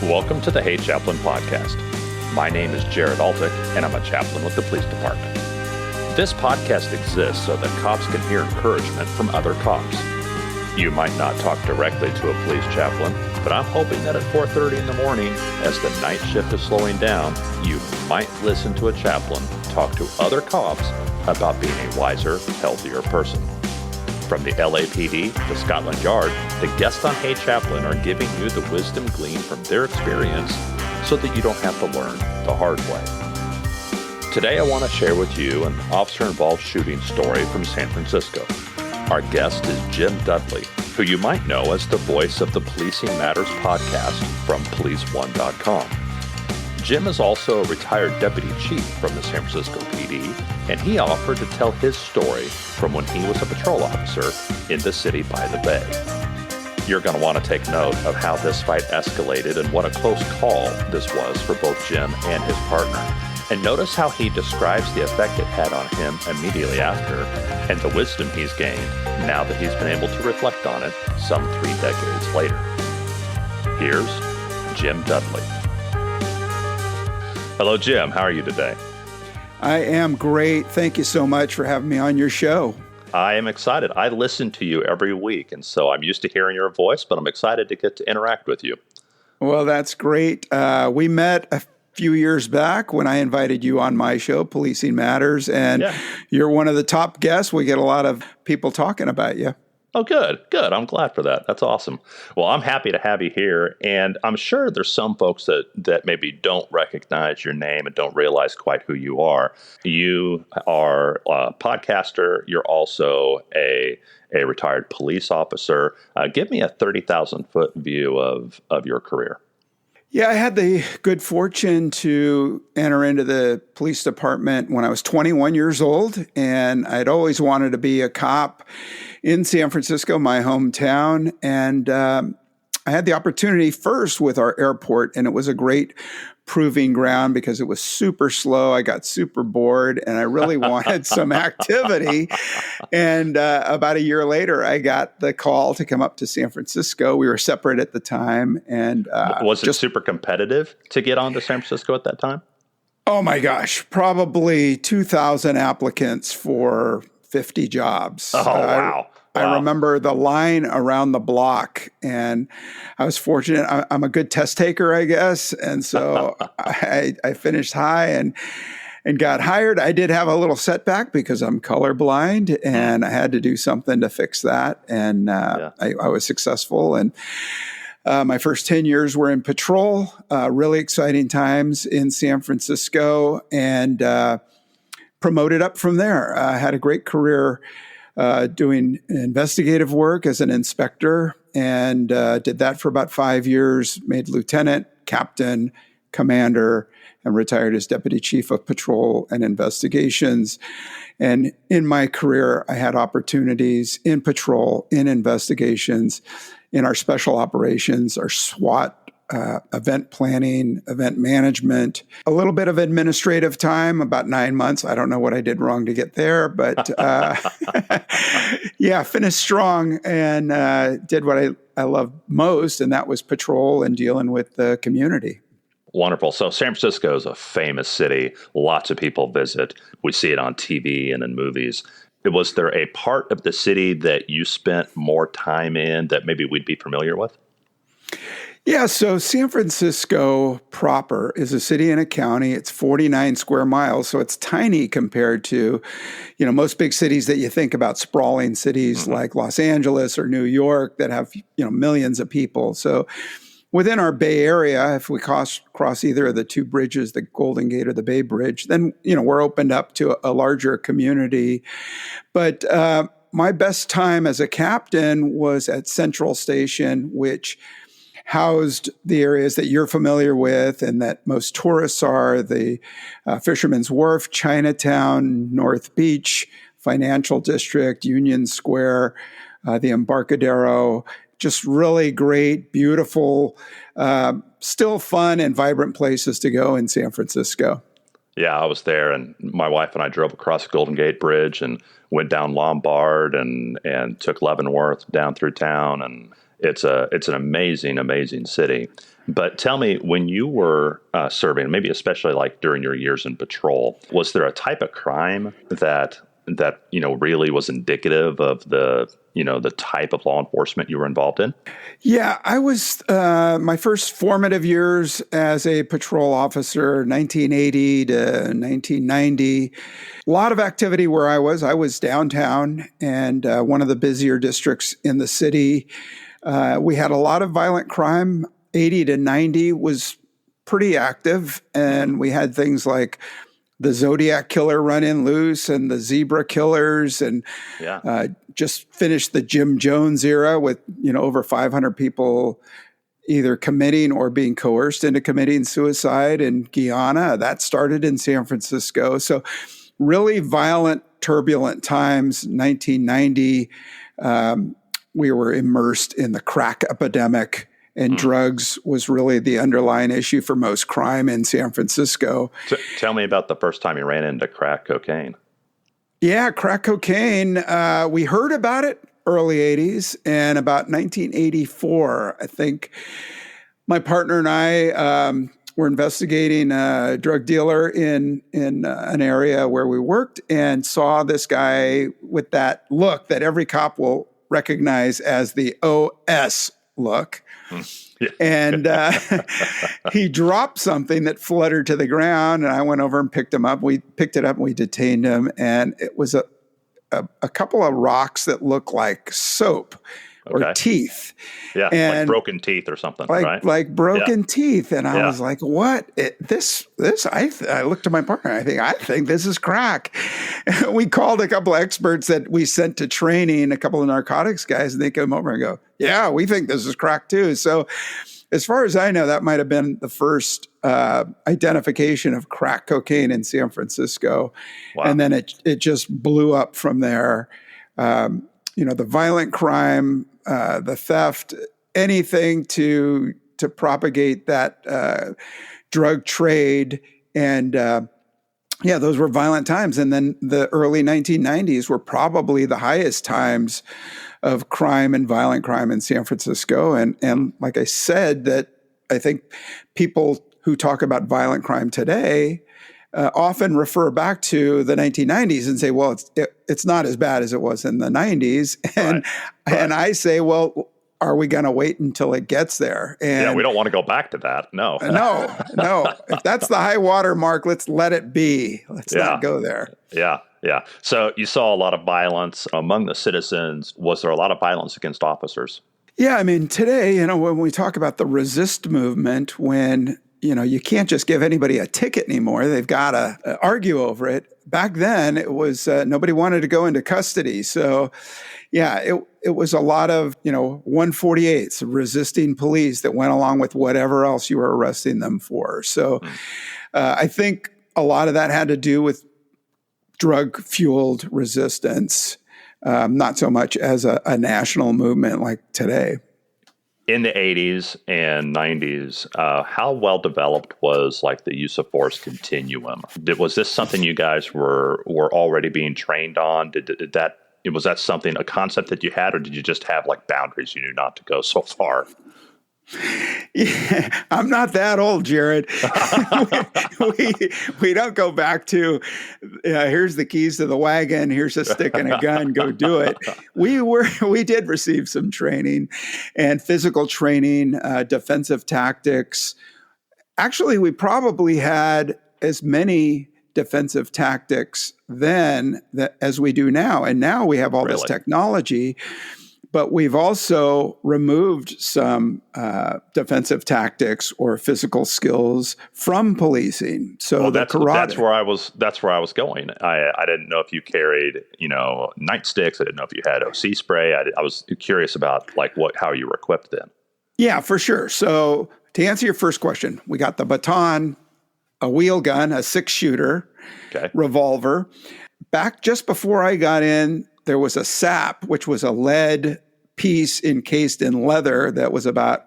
Welcome to the Hey Chaplain podcast. My name is Jared Altick, and I'm a chaplain with the police department. This podcast exists so that cops can hear encouragement from other cops. You might not talk directly to a police chaplain, but I'm hoping that at 4:30 in the morning, as the night shift is slowing down, you might listen to a chaplain talk to other cops about being a wiser, healthier person. From the LAPD to Scotland Yard, the guests on Hey Chaplain are giving you the wisdom gleaned from their experience so that you don't have to learn the hard way. Today I want to share with you an officer-involved shooting story from San Francisco. Our guest is Jim Dudley, who you might know as the voice of the Policing Matters podcast from policeone.com. Jim is also a retired deputy chief from the San Francisco PD, and he offered to tell his story from when he was a patrol officer in the city by the bay. You're going to want to take note of how this fight escalated and what a close call this was for both Jim and his partner. And notice how he describes the effect it had on him immediately after and the wisdom he's gained now that he's been able to reflect on it some 3 decades later. Here's Jim Dudley. Hello, Jim. How are you today? I am great. Thank you so much for having me on your show. I am excited. I listen to you every week, and so I'm used to hearing your voice, but I'm excited to get to interact with you. Well, that's great. We met a few years back when I invited you on my show, Policing Matters, and You're one of the top guests. We get a lot of people talking about you. Oh, good. I'm glad for that. That's awesome. Well, I'm happy to have you here. And I'm sure there's some folks that maybe don't recognize your name and don't realize quite who you are. You are a podcaster. You're also a retired police officer. Give me a 30,000-foot view of your career. Yeah, I had the good fortune to enter into the police department when I was 21 years old, and I'd always wanted to be a cop in San Francisco, my hometown, and I had the opportunity first with our airport, and it was a great proving ground because it was super slow. I got super bored, and I really wanted some activity. And about a year later, I got the call to come up to San Francisco. We were separate at the time. And was it super competitive to get on to San Francisco at that time? Oh, my gosh. Probably 2,000 applicants for 50 jobs. Oh, wow. I remember the line around the block, and I was fortunate. I'm a good test taker, I guess. And so I finished high and got hired. I did have a little setback because I'm colorblind, and I had to do something to fix that. And I was successful. And my first 10 years were in patrol, really exciting times in San Francisco, and promoted up from there. I had a great career doing investigative work as an inspector, and did that for about 5 years, made lieutenant, captain, commander, and retired as deputy chief of patrol and investigations. And in my career, I had opportunities in patrol, in investigations, in our special operations, our SWAT, event planning, event management, a little bit of administrative time, about 9 months. I don't know what I did wrong to get there, but finished strong and did what I loved most, and that was patrol and dealing with the community. Wonderful. So San Francisco is a famous city. Lots of people visit. We see it on TV and in movies. Was there a part of the city that you spent more time in that maybe we'd be familiar with? Yeah, so San Francisco proper is a city and a county. It's 49 square miles, so it's tiny compared to, most big cities that you think about, sprawling cities like Los Angeles or New York that have, millions of people. So within our Bay Area, if we cross either of the two bridges, the Golden Gate or the Bay Bridge, then, we're opened up to a larger community. But my best time as a captain was at Central Station, which housed the areas that you're familiar with and that most tourists are, the Fisherman's Wharf, Chinatown, North Beach, Financial District, Union Square, the Embarcadero. Just really great, beautiful, still fun and vibrant places to go in San Francisco. Yeah, I was there, and my wife and I drove across the Golden Gate Bridge and went down Lombard and took Leavenworth down through town, and It's an amazing, amazing city. But tell me, when you were serving, maybe especially like during your years in patrol, was there a type of crime that really was indicative of the type of law enforcement you were involved in? Yeah, I was my first formative years as a patrol officer, 1980 to 1990. A lot of activity where I was. I was downtown and one of the busier districts in the city. We had a lot of violent crime. 80 to 90 was pretty active, and we had things like the Zodiac killer running loose and the zebra killers, and just finished the Jim Jones era with over 500 people either committing or being coerced into committing suicide in Guyana. That started in San Francisco. So really violent, turbulent times. 1990, we were immersed in the crack epidemic. And drugs was really the underlying issue for most crime in San Francisco. Tell me about the first time you ran into crack cocaine. Yeah, crack cocaine. We heard about it early 80s, and about 1984, I think my partner and I were investigating a drug dealer in an area where we worked, and saw this guy with that look that every cop will recognize as the OS look. Yeah. And he dropped something that fluttered to the ground, and I went over and picked him up. We picked it up and we detained him, and it was a couple of rocks that looked like soap or teeth. Yeah, and like broken teeth or something, right? Like broken teeth. And I was like, what? I looked at my partner. I think this is crack. We called a couple of experts that we sent to training, a couple of narcotics guys, and they come over and go, yeah, we think this is crack too. So as far as I know, that might have been the first identification of crack cocaine in San Francisco. Wow. And then it just blew up from there. The violent crime, the theft, anything to propagate that drug trade. And those were violent times. And then the early 1990s were probably the highest times of crime and violent crime in San Francisco. And like I said, that I think people who talk about violent crime today often refer back to the 1990s and say, well, it's not as bad as it was in the 90s. And I say, well, are we going to wait until it gets there? And we don't want to go back to that. No. No. If that's the high water mark, let's let it be. Let's not go there. Yeah. So you saw a lot of violence among the citizens. Was there a lot of violence against officers? Yeah, I mean, today, when we talk about the resist movement, when you can't just give anybody a ticket anymore. They've got to argue over it. Back then, it was nobody wanted to go into custody. So, it was a lot of 148s, resisting police that went along with whatever else you were arresting them for. So, I think a lot of that had to do with drug-fueled resistance, not so much as a national movement like today. In the 80s and 90s, how well developed was like the use of force continuum? Was this something you guys were already being trained on? Was that something, a concept that you had, or did you just have like boundaries you knew not to go so far? Yeah, I'm not that old, Jared. we don't go back to here's the keys to the wagon, here's a stick and a gun, go do it. We did receive some training and physical training, defensive tactics. Actually, we probably had as many defensive tactics then as we do now. And now we have all this technology. But we've also removed some defensive tactics or physical skills from policing. So that's where I was going. I didn't know if you carried nightsticks. I didn't know if you had OC spray. I was curious about how you were equipped then. Yeah, for sure. So to answer your first question, we got the baton, a wheel gun, a 6-shooter, revolver. Back just before I got in, there was a SAP, which was a lead piece encased in leather that was about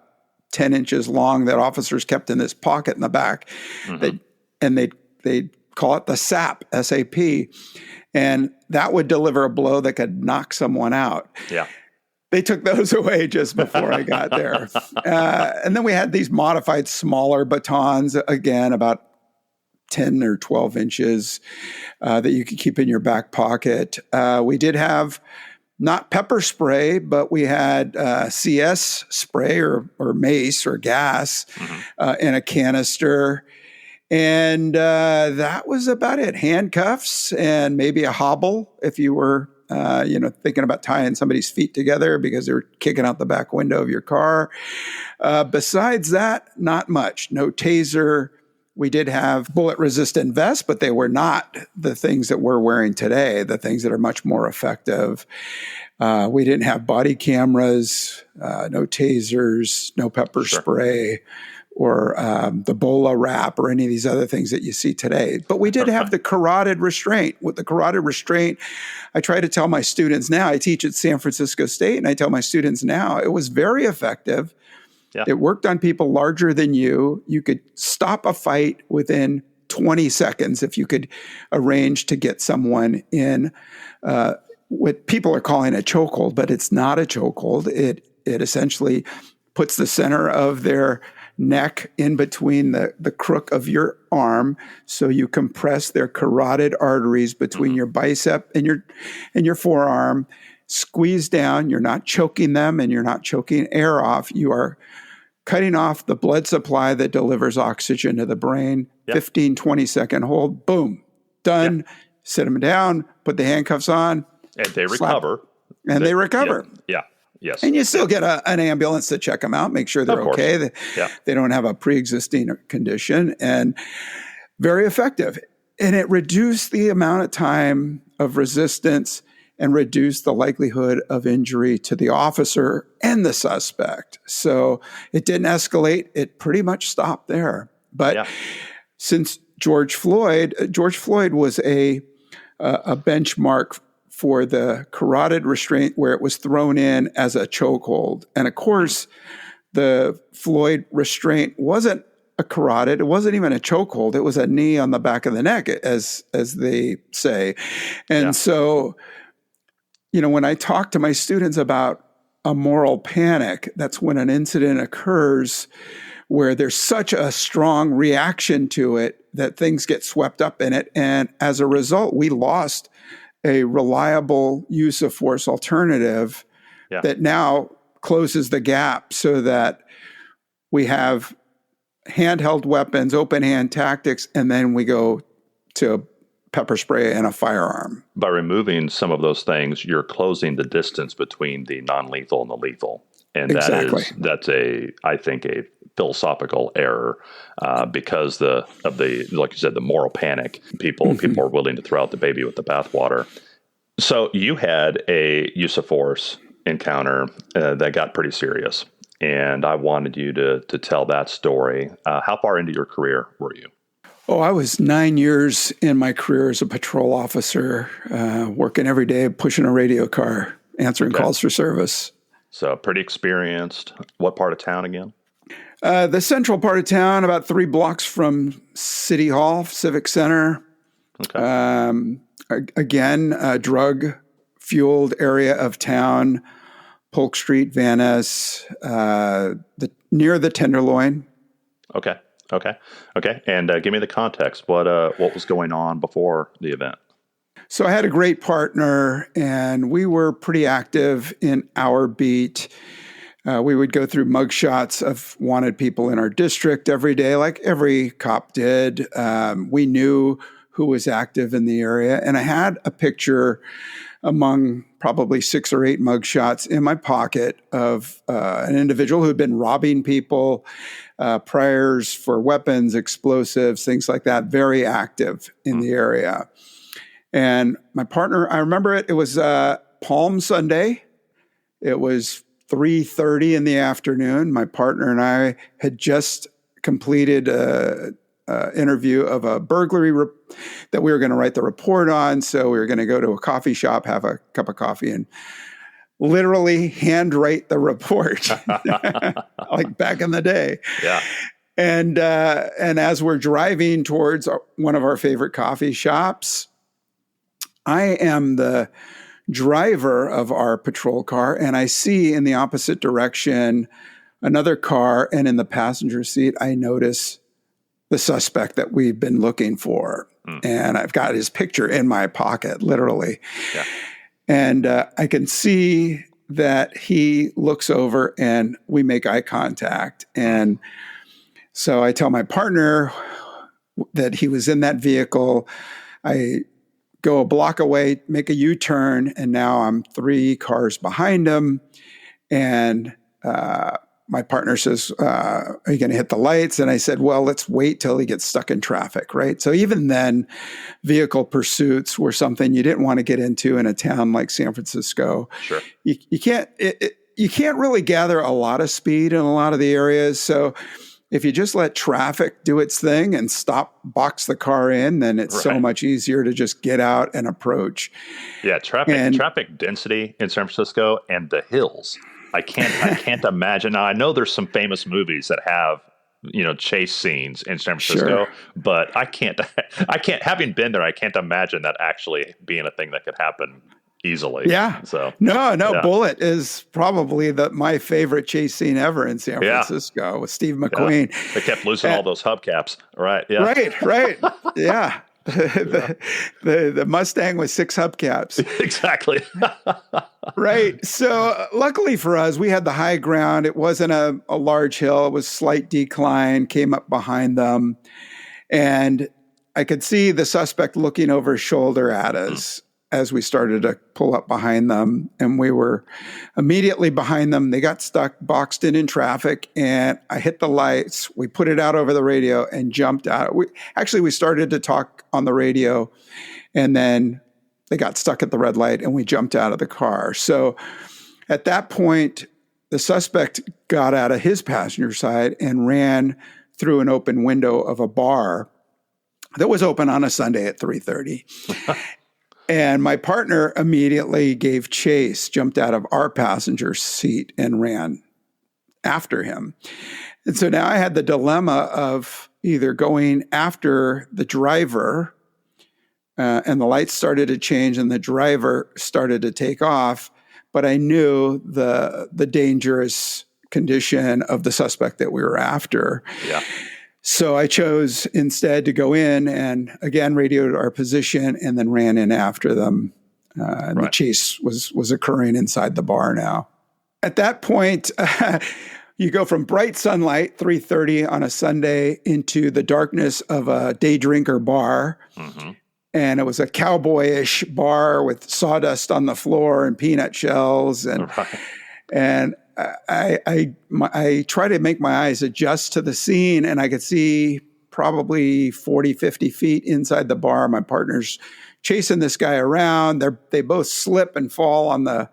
10 inches long that officers kept in this pocket in the back. And they'd call it the SAP, S-A-P. And that would deliver a blow that could knock someone out. Yeah. They took those away just before I got there. And then we had these modified smaller batons, again, about 10 or 12 inches that you could keep in your back pocket. We did have not pepper spray, but we had CS spray or mace or gas in a canister. And that was about it. Handcuffs and maybe a hobble if you were thinking about tying somebody's feet together because they were kicking out the back window of your car. Besides that, not much. No taser. We did have bullet-resistant vests, but they were not the things that we're wearing today, the things that are much more effective. We didn't have body cameras, no tasers, no pepper spray, or the Bola wrap or any of these other things that you see today. But we did have the carotid restraint. With the carotid restraint, I try to tell my students now, I teach at San Francisco State, and I tell my students now, it was very effective. Yeah. It worked on people larger than you. You could stop a fight within 20 seconds if you could arrange to get someone in what people are calling a chokehold, but it's not a chokehold. It essentially puts the center of their neck in between the crook of your arm, so you compress their carotid arteries between your bicep and your forearm. Squeeze down. You're not choking them, and you're not choking air off. You are cutting off the blood supply that delivers oxygen to the brain. 15, 20-second hold. Boom. Done. Sit them down. Put the handcuffs on. And they recover. And they recover. Yeah. Yes. And you still get an ambulance to check them out, make sure they're okay. They don't have a pre-existing condition, and very effective. And it reduced the amount of time of resistance and reduced the likelihood of injury to the officer and the suspect. So it didn't escalate. It pretty much stopped there. But since George Floyd was a benchmark for the carotid restraint where it was thrown in as a chokehold. And of course, the Floyd restraint wasn't a carotid. It wasn't even a chokehold. It was a knee on the back of the neck, as they say. And so, when I talk to my students about a moral panic, that's when an incident occurs where there's such a strong reaction to it that things get swept up in it. And as a result, we lost a reliable use of force alternative that now closes the gap so that we have handheld weapons, open hand tactics, and then we go to pepper spray and a firearm. By removing some of those things, you're closing the distance between the non-lethal and the lethal. And that's I think a philosophical error because of the like you said, the moral panic. People are willing to throw out the baby with the bathwater. So you had a use of force encounter that got pretty serious, and I wanted you to tell that story. How far into your career were you? Oh, I was 9 years in my career as a patrol officer, working every day, pushing a radio car, answering calls for service. So pretty experienced. What part of town again? The central part of town, about 3 blocks from City Hall, Civic Center. Okay. Again, a drug-fueled area of town, Polk Street, Van Ness, near the Tenderloin. Okay. And give me the context. What was going on before the event? So I had a great partner, and we were pretty active in our beat. We would go through mugshots of wanted people in our district every day, like every cop did. We knew who was active in the area, and I had a picture among probably 6 or 8 mugshots in my pocket of an individual who had been robbing people, priors for weapons, explosives, things like that, very active in the area. And my partner, I remember it was Palm Sunday. It was 3:30 in the afternoon. My partner and I had just completed an interview of a burglary that we were going to write the report on. So we were going to go to a coffee shop, have a cup of coffee, and literally handwrite the report, like back in the day. Yeah. And as we're driving towards one of our favorite coffee shops, I am the driver of our patrol car, and I see in the opposite direction another car, and in the passenger seat, I notice the suspect that we've been looking for. And I've got his picture in my pocket, literally. Yeah. And I can see that he looks over and we make eye contact. And so I tell my partner that he was in that vehicle. I go a block away, make a U-turn, and now I'm 3 cars behind him. And my partner says, are you going to hit the lights? And I said, well, let's wait till he gets stuck in traffic, right? So even then, vehicle pursuits were something you didn't want to get into in a town like San Francisco. Sure. You can't really gather a lot of speed in a lot of the areas. So if you just let traffic do its thing and box the car in, then it's so much easier to just get out and approach. Yeah, traffic density in San Francisco and the hills. I can't imagine. Now, I know there's some famous movies that have, chase scenes in San Francisco, but I can't, having been there, I can't imagine that actually being a thing that could happen easily. Yeah. So no. Bullet is probably my favorite chase scene ever in San Francisco with Steve McQueen. Yeah. They kept losing all those hubcaps. Right. Yeah. Right. Yeah. The Mustang with 6 hubcaps. Exactly. Right. So luckily for us, we had the high ground. It wasn't a large hill. It was slight decline, came up behind them. And I could see the suspect looking over his shoulder at us as we started to pull up behind them. And we were immediately behind them. They got stuck, boxed in traffic, and I hit the lights. We put it out over the radio and jumped out. We started to talk on the radio, and then they got stuck at the red light, and we jumped out of the car. So at that point, the suspect got out of his passenger side and ran through an open window of a bar that was open on a Sunday at 3:30. And my partner immediately gave chase, jumped out of our passenger seat and ran after him. And so now I had the dilemma of either going after the driver, and the lights started to change and the driver started to take off, but I knew the dangerous condition of the suspect that we were after. Yeah. So I chose instead to go in and again radioed our position and then ran in after them. And the chase was occurring inside the bar now. At that point, you go from bright sunlight, 3:30 on a Sunday, into the darkness of a day drinker bar. Mm-hmm. And it was a cowboyish bar with sawdust on the floor and peanut shells. And I try to make my eyes adjust to the scene, and I could see probably 40, 50 feet inside the bar. My partner's chasing this guy around. They both slip and fall on the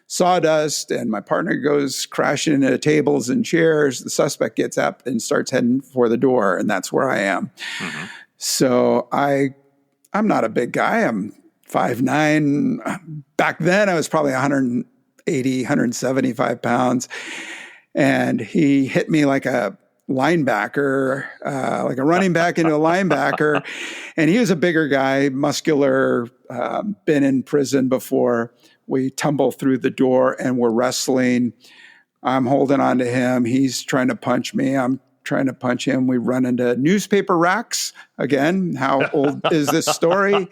sawdust, and my partner goes crashing into tables and chairs. The suspect gets up and starts heading for the door, and that's where I am. Mm-hmm. So I'm not a big guy. I'm 5'9". Back then, I was probably 180, 175 pounds. And he hit me like a linebacker, like a running back into a linebacker. And he was a bigger guy, muscular, been in prison before. We tumble through the door and we're wrestling. I'm holding on to him. He's trying to punch me. I'm trying to punch him. We run into newspaper racks. Again, how old is this story?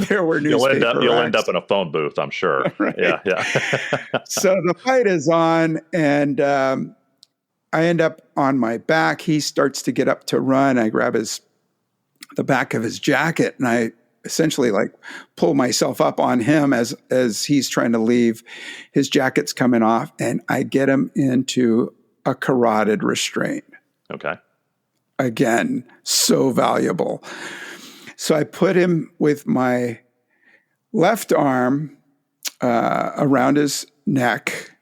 There were newspaper racks. You'll end up in a phone booth, I'm sure. Right. Yeah. So the fight is on, and I end up on my back. He starts to get up to run. I grab the back of his jacket, and I essentially pull myself up on him as he's trying to leave. His jacket's coming off, and I get him into a carotid restraint. Okay. Again, so valuable. So I put him with my left arm around his neck,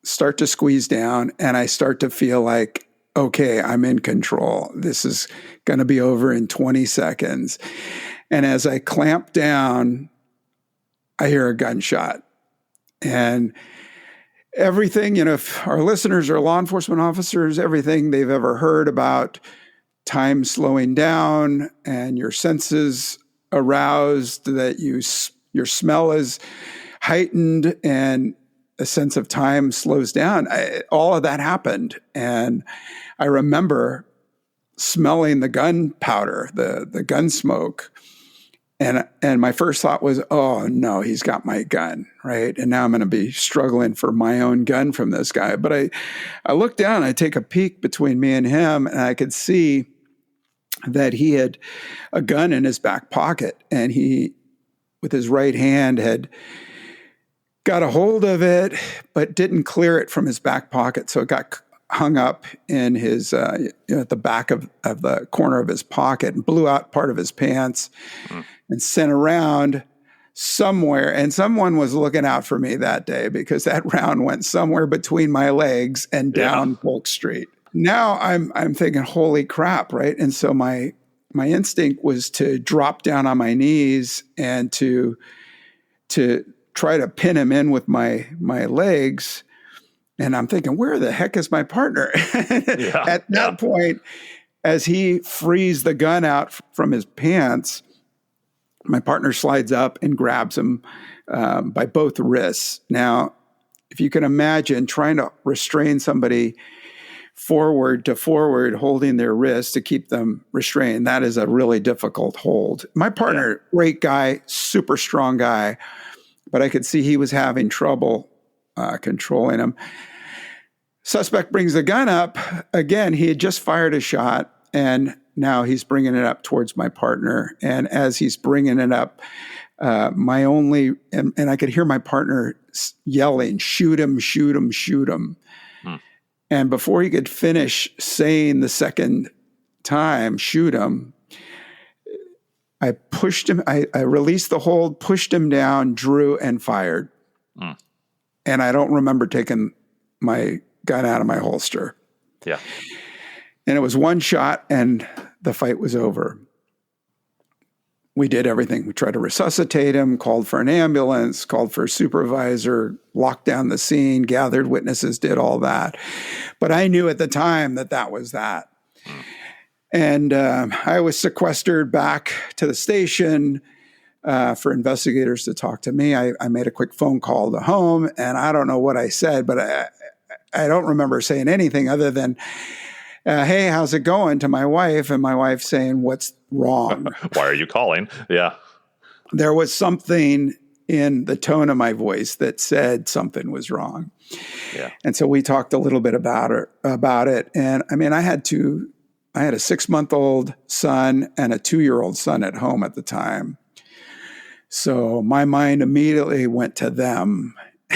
start to squeeze down, and I start to feel like, okay, I'm in control. This is going to be over in 20 seconds. And as I clamp down, I hear a gunshot. And everything, if our listeners are law enforcement officers, everything they've ever heard about time slowing down and your senses aroused, that you your smell is heightened and a sense of time slows down. All of that happened. And I remember smelling the gunpowder, the gun smoke. And my first thought was, oh no, he's got my gun, right? And now I'm going to be struggling for my own gun from this guy. But I looked down, I take a peek between me and him, and I could see that he had a gun in his back pocket, and he, with his right hand, had got a hold of it, but didn't clear it from his back pocket. So it got hung up in his, at the back of the corner of his pocket and blew out part of his pants and sent around somewhere. And someone was looking out for me that day because that round went somewhere between my legs and down Polk Street. Now I'm thinking, holy crap, right? And so my instinct was to drop down on my knees and to try to pin him in with my legs. And I'm thinking, where the heck is my partner? At that point, as he frees the gun out from his pants, my partner slides up and grabs him by both wrists. Now, if you can imagine trying to restrain somebody forward to forward, holding their wrists to keep them restrained, that is a really difficult hold. My partner, great guy, super strong guy, but I could see he was having trouble controlling him. Suspect brings the gun up. Again, he had just fired a shot, and now he's bringing it up towards my partner. And as he's bringing it up, and I could hear my partner yelling, shoot him, shoot him, shoot him. And before he could finish saying the second time, shoot him, I pushed him, I released the hold, pushed him down, drew, and fired. And I don't remember taking my gun out of my holster. Yeah. And it was one shot, and the fight was over. We did everything. We tried to resuscitate him, called for an ambulance, called for a supervisor, locked down the scene, gathered witnesses, did all that. But I knew at the time that was that. And I was sequestered back to the station for investigators to talk to me. I made a quick phone call to home, and I don't know what I said, but I don't remember saying anything other than, hey, how's it going, to my wife, and my wife saying, what's wrong? Why are you calling? Yeah. There was something in the tone of my voice that said something was wrong. Yeah. And so we talked a little bit about it. And I mean, I had a 6-month-old son and a 2-year-old son at home at the time. So my mind immediately went to them.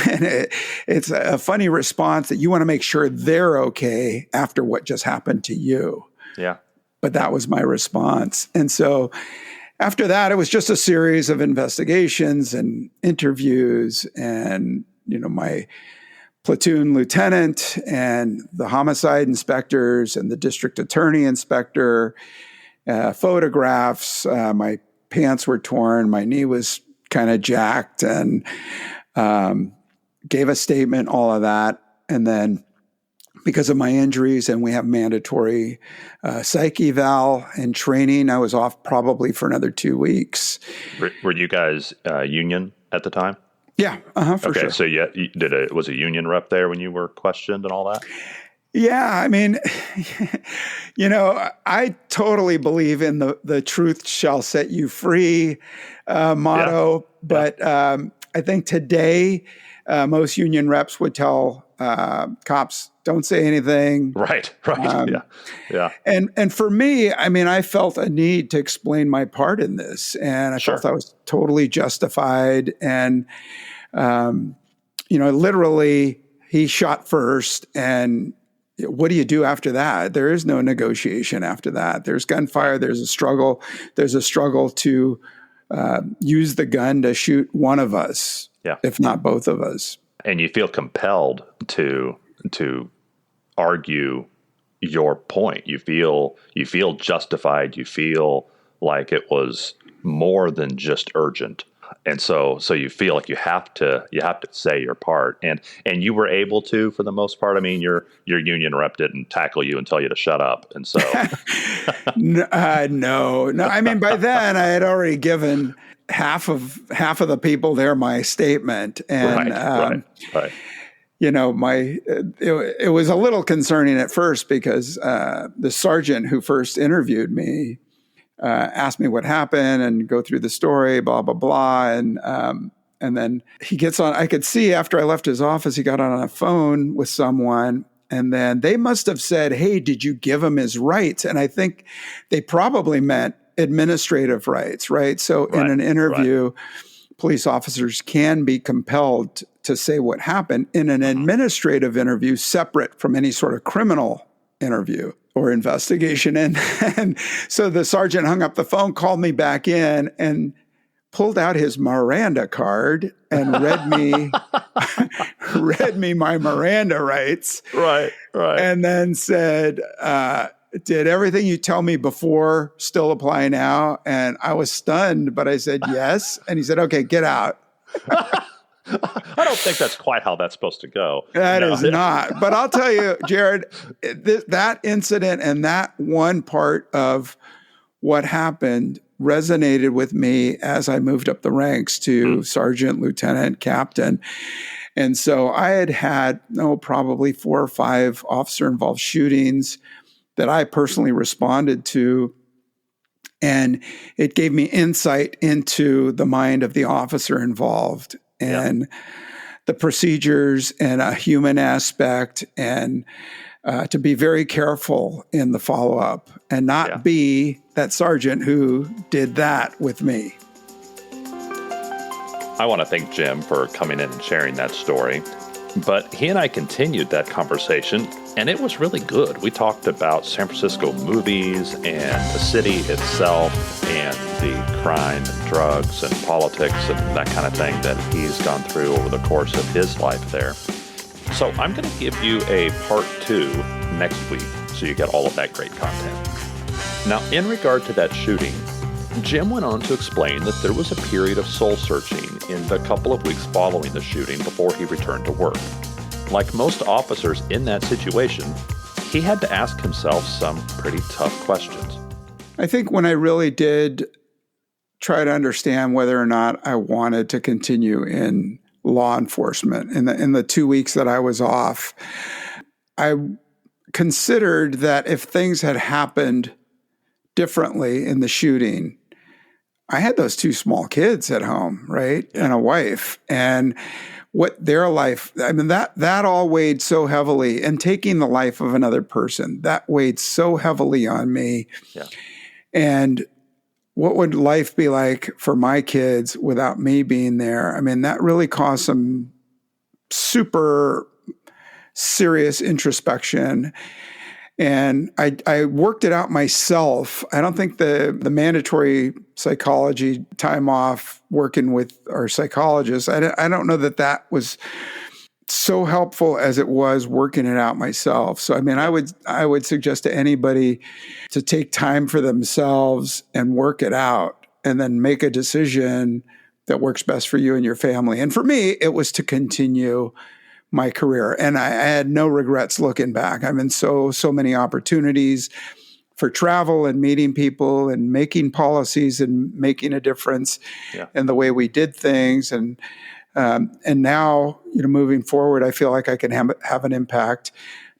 And it's a funny response that you want to make sure they're okay after what just happened to you. Yeah. But that was my response. And so after that, it was just a series of investigations and interviews, and, my platoon lieutenant and the homicide inspectors and the district attorney inspector, photographs. My pants were torn. My knee was kind of jacked, and gave a statement, all of that. And then because of my injuries, and we have mandatory psych eval and training, I was off probably for another 2 weeks. Were you guys union at the time? Yeah, for sure. Okay, so was a union rep there when you were questioned and all that? Yeah, I mean, I totally believe in the truth shall set you free motto, but I think today most union reps would tell cops, don't say anything. Right. Yeah. And for me, I mean, I felt a need to explain my part in this, and I felt I was totally justified. And, literally he shot first, and what do you do after that? There is no negotiation after that. There's gunfire. There's a struggle. There's a struggle to use the gun to shoot one of us, if not both of us. And you feel compelled to argue your point. You feel justified. You feel like it was more than just urgent. And so you feel like you have to say your part, and you were able to, for the most part. I mean, your union rep didn't tackle you and tell you to shut up, and so no. I mean, by then I had already given half of the people there my statement, and right. you know, it was a little concerning at first because the sergeant who first interviewed me asked me what happened and go through the story, blah blah blah, and then he gets on. I could see after I left his office, he got on a phone with someone. And then they must have said, hey, did you give him his rights? And I think they probably meant administrative rights, right? So in an interview, police officers can be compelled to say what happened in an administrative interview separate from any sort of criminal interview or investigation. And so the sergeant hung up the phone, called me back in, and pulled out his Miranda card and read me my Miranda rights. Right. And then said, did everything you tell me before still apply now? And I was stunned, but I said, yes. And he said, okay, get out. I don't think that's quite how that's supposed to go. That is not. But I'll tell you, Jared, that incident and that one part of what happened resonated with me as I moved up the ranks to sergeant, lieutenant, captain. And so I had probably 4 or 5 officer-involved shootings that I personally responded to. And it gave me insight into the mind of the officer involved and the procedures and a human aspect, and to be very careful in the follow-up and not be that sergeant who did that with me. I want to thank Jim for coming in and sharing that story. But he and I continued that conversation, and it was really good. We talked about San Francisco movies and the city itself and the crime and drugs and politics and that kind of thing that he's gone through over the course of his life there. So I'm going to give you a part 2 next week so you get all of that great content. Now, in regard to that shooting, Jim went on to explain that there was a period of soul-searching in the couple of weeks following the shooting before he returned to work. Like most officers in that situation, he had to ask himself some pretty tough questions. I think when I really did try to understand whether or not I wanted to continue in law enforcement in the 2 weeks that I was off, I considered that if things had happened differently in the shooting, I had those 2 small kids at home, right? And a wife, and what their life, I mean, that all weighed so heavily, and taking the life of another person, that weighed so heavily on me. Yeah. And what would life be like for my kids without me being there? I mean, that really caused some super serious introspection. And I worked it out myself. I don't think the mandatory psychology time off working with our psychologists, I don't know that was so helpful as it was working it out myself. So, I mean, I would suggest to anybody to take time for themselves and work it out and then make a decision that works best for you and your family. And for me, it was to continue my career. And I had no regrets looking back. I'm in so many opportunities for travel and meeting people and making policies and making a difference in the way we did things. And now, moving forward, I feel like I can have an impact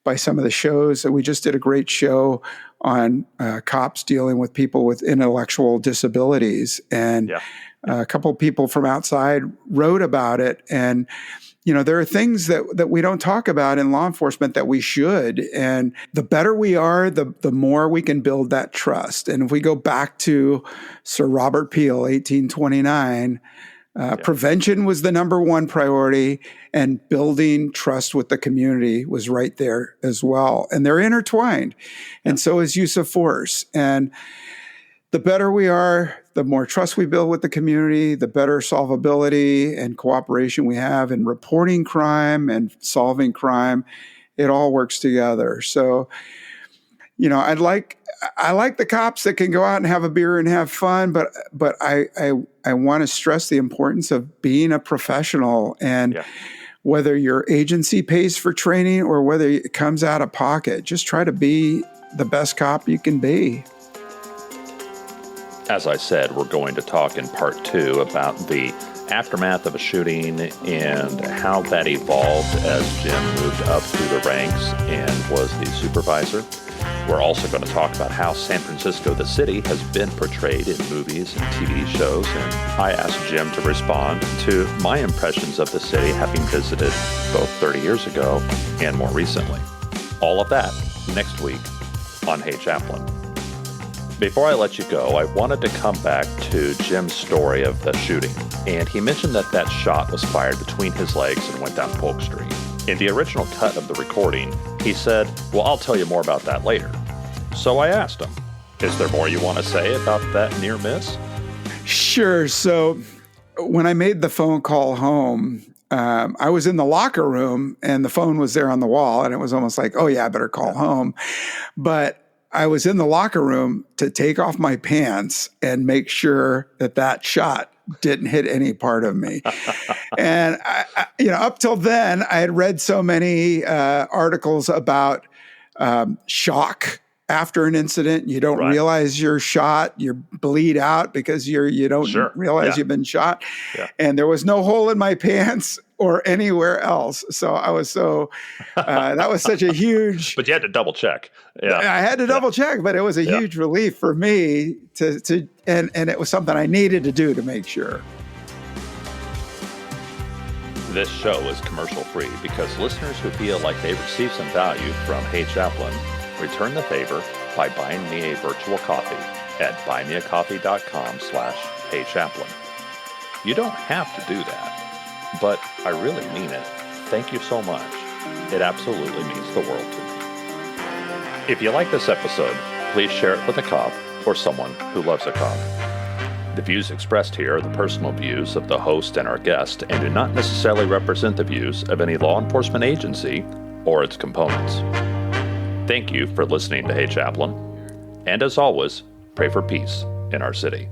by some of the shows. We just did a great show on cops dealing with people with intellectual disabilities. And a couple of people from outside wrote about it. And there are things that we don't talk about in law enforcement that we should. And the better we are, the more we can build that trust. And if we go back to Sir Robert Peel, 1829, prevention was the number one priority, and building trust with the community was right there as well. And they're intertwined. And so is use of force. And the better we are, the more trust we build with the community, the better solvability and cooperation we have in reporting crime and solving crime. It all works together. So, I like the cops that can go out and have a beer and have fun, but I want to stress the importance of being a professional, and whether your agency pays for training or whether it comes out of pocket, just try to be the best cop you can be. As I said, we're going to talk in part 2 about the aftermath of a shooting and how that evolved as Jim moved up through the ranks and was the supervisor. We're also going to talk about how San Francisco, the city, has been portrayed in movies and TV shows, and I asked Jim to respond to my impressions of the city, having visited both 30 years ago and more recently. All of that next week on Hey Chaplain. Before I let you go, I wanted to come back to Jim's story of the shooting, and he mentioned that shot was fired between his legs and went down Polk Street. In the original cut of the recording, he said, "Well, I'll tell you more about that later." So I asked him, "Is there more you want to say about that near miss?" Sure. So when I made the phone call home, I was in the locker room and the phone was there on the wall, and it was almost like, oh yeah, I better call home. But I was in the locker room to take off my pants and make sure that shot didn't hit any part of me. And I, up till then, I had read so many articles about shock after an incident. You don't realize you're shot, you bleed out because you don't realize you've been shot. Yeah. And there was no hole in my pants or anywhere else. So I was that was such a huge. But you had to double check. Yeah. I had to double check, but it was a huge relief for me and it was something I needed to do to make sure. This show is commercial free because listeners who feel like they receive some value from Hey Chaplain return the favor by buying me a virtual coffee at buymeacoffee.com/HeyChaplain. You don't have to do that, but I really mean it. Thank you so much. It absolutely means the world to me. If you like this episode, please share it with a cop or someone who loves a cop. The views expressed here are the personal views of the host and our guest and do not necessarily represent the views of any law enforcement agency or its components. Thank you for listening to Hey Chaplain, and as always, pray for peace in our city.